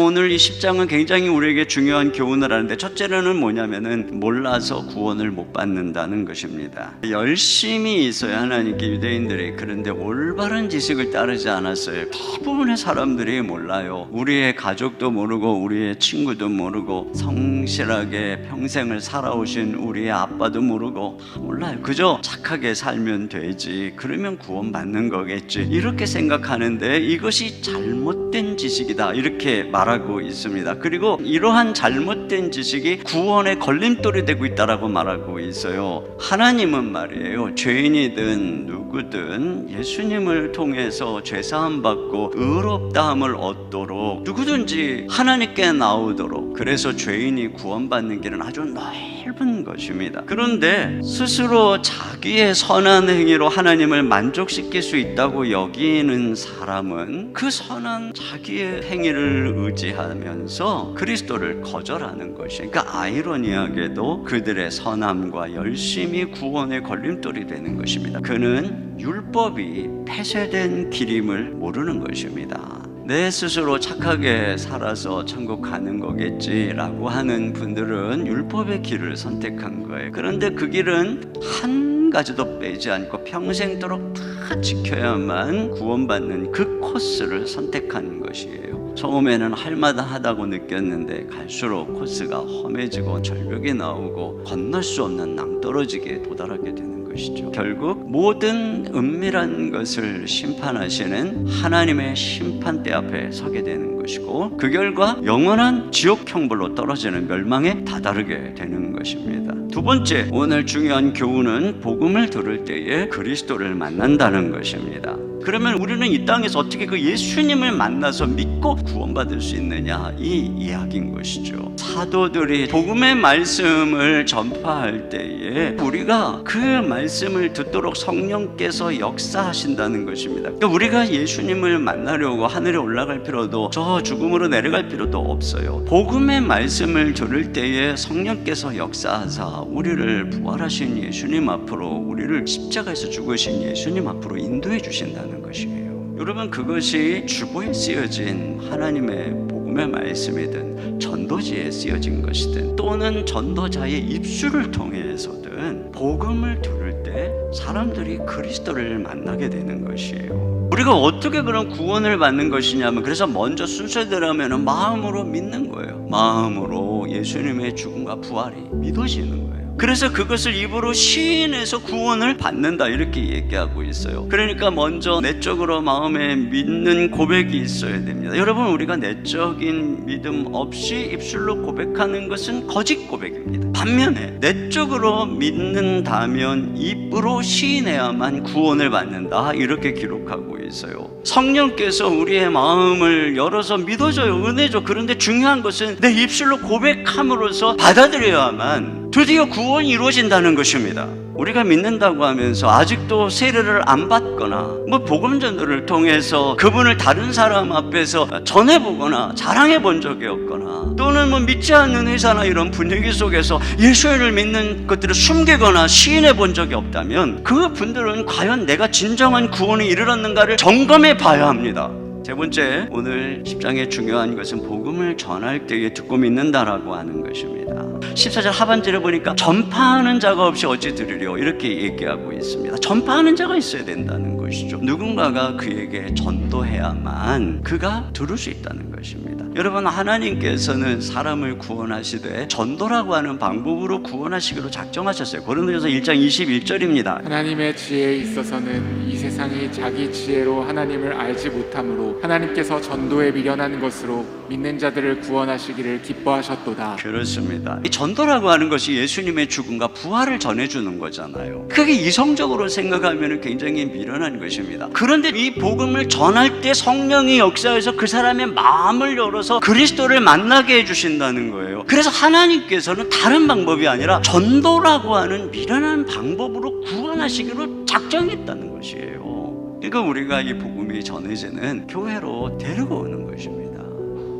오늘 이 10장은 굉장히 우리에게 중요한 교훈을 하는데, 첫째는 뭐냐면은 몰라서 구원을 못 받는다는 것입니다. 열심히 있어야 하나님께 유대인들이, 그런데 올바른 지식을 따르지 않았어요. 대부분의 사람들이 몰라요. 우리의 가족도 모르고 우리의 친구도 모르고 성실하게 평생을 살아오신 우리의 아빠도 모르고 몰라요. 그저 착하게 살면 되지, 그러면 구원 받는 거겠지, 이렇게 생각하는데 이것이 잘못된 지식이다 이렇게 말하고 있습니다. 그리고 이러한 잘못된 지식이 구원의 걸림돌이 되고 있다라고 말하고 있어요. 하나님은 말이에요, 죄인이든 누구든 예수님을 통해서 죄사함 받고 의롭다함을 얻도록 누구든지 하나님께 나오도록, 그래서 죄인이 구원받는 길은 아주 넓은 것입니다. 그런데 스스로 자기의 선한 행위로 하나님을 만족시킬 수 있다고 여기는 사람은 그 선한 자기의 행위를 의지하면서 그리스도를 거절하는 것이, 그러니까 아이러니하게도 그들의 선함과 열심이 구원의 걸림돌이 되는 것입니다. 그는 율법이 폐쇄된 길임을 모르는 것입니다. 내 스스로 착하게 살아서 천국 가는 거겠지라고 하는 분들은 율법의 길을 선택한 거예요. 그런데 그 길은 한 가지도 빼지 않고 평생도록 다 지켜야만 구원받는 그 코스를 선택한 것이에요. 처음에는 할만하다고 느꼈는데 갈수록 코스가 험해지고 절벽이 나오고 건널 수 없는 낭떠러지기에 도달하게 되는 것이죠. 결국 모든 은밀한 것을 심판하시는 하나님의 심판대 앞에 서게 되는 것이고, 그 결과 영원한 지옥 형벌로 떨어지는 멸망에 다다르게 되는 것입니다. 두 번째, 오늘 중요한 교훈은 복음을 들을 때에 그리스도를 만난다는 것입니다. 그러면 우리는 이 땅에서 어떻게 그 예수님을 만나서 믿고 구원받을 수 있느냐, 이 이야기인 것이죠. 사도들이 복음의 말씀을 전파할 때에 우리가 그 말씀을 듣도록 성령께서 역사하신다는 것입니다. 그러니까 우리가 예수님을 만나려고 하늘에 올라갈 필요도, 저 죽음으로 내려갈 필요도 없어요. 복음의 말씀을 들을 때에 성령께서 역사하사 우리를 부활하신 예수님 앞으로, 우리를 십자가에서 죽으신 예수님 앞으로 인도해 주신다는 것이에요. 여러분, 그것이 주보에 쓰여진 하나님의 복음의 말씀이든 전도지에 쓰여진 것이든 또는 전도자의 입술을 통해서든 복음을 들을 때 사람들이 그리스도를 만나게 되는 것이에요. 우리가 어떻게 그런 구원을 받는 것이냐면, 그래서 먼저 순서대로 하면 마음으로 믿는 거예요. 마음으로 예수님의 죽음과 부활이 믿어지는 거예요. 그래서 그것을 입으로 시인해서 구원을 받는다 이렇게 얘기하고 있어요. 그러니까 먼저 내적으로 마음에 믿는 고백이 있어야 됩니다. 여러분, 우리가 내적인 믿음 없이 입술로 고백하는 것은 거짓 고백입니다. 반면에 내적으로 믿는다면 입으로 시인해야만 구원을 받는다 이렇게 기록하고 있어요. 성령께서 우리의 마음을 열어서 믿어줘요, 은혜죠. 그런데 중요한 것은 내 입술로 고백함으로써 받아들여야만 드디어 구원이 이루어진다는 것입니다. 우리가 믿는다고 하면서 아직도 세례를 안 받거나 복음 전도를 통해서 그분을 다른 사람 앞에서 전해보거나 자랑해 본 적이 없거나, 또는 믿지 않는 회사나 이런 분위기 속에서 예수를 믿는 것들을 숨기거나 시인해 본 적이 없다면 그 분들은 과연 내가 진정한 구원에 이르렀는가를 점검해 봐야 합니다. 세 번째, 오늘 10장의 중요한 것은 복음을 전할 때에 듣고 믿는다라고 하는 것입니다. 14절 하반절에 보니까 전파하는 자가 없이 어찌 들으려 이렇게 얘기하고 있습니다. 전파하는 자가 있어야 된다는 것이죠. 누군가가 그에게 전도해야만 그가 들을 수 있다는 것입니다. 여러분, 하나님께서는 사람을 구원하시되 전도라고 하는 방법으로 구원하시기로 작정하셨어요. 고린도전서 1장 21절입니다. 하나님의 지혜에 있어서는 이 세상이 자기 지혜로 하나님을 알지 못하므로 하나님께서 전도에 미련한 것으로 믿는 자들을 구원하시기를 기뻐하셨도다. 그렇습니다. 이 전도라고 하는 것이 예수님의 죽음과 부활을 전해주는 거잖아요. 그게 이성적으로 생각하면 굉장히 미련한 것입니다. 그런데 이 복음을 전할 때 성령이 역사해서 그 사람의 마음을 열어서 그리스도를 만나게 해주신다는 거예요. 그래서 하나님께서는 다른 방법이 아니라 전도라고 하는 미련한 방법으로 구원하시기로 작정했다는 것이에요. 그러니까 우리가 이 복음이 전해지는 교회로 데리고 오는 것입니다.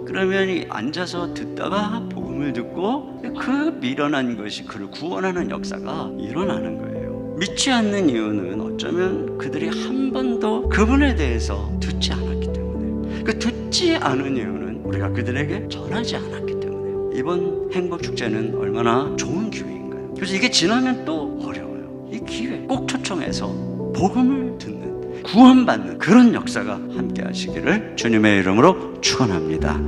그러면 앉아서 듣다가 복음을 듣고 그 미련한 것이 그를 구원하는 역사가 일어나는 거예요. 믿지 않는 이유는 어쩌면 그들이 한 번도 그분에 대해서 듣지 않았기 때문에, 그 듣지 않은 이유는 우리가 그들에게 전하지 않았기 때문에요. 이번 행복축제는 얼마나 좋은 기회인가요? 그래서 이게 지나면 또 어려워요. 이 기회 꼭 초청해서 복음을 듣는, 구원받는 그런 역사가 함께 하시기를 주님의 이름으로 축원합니다.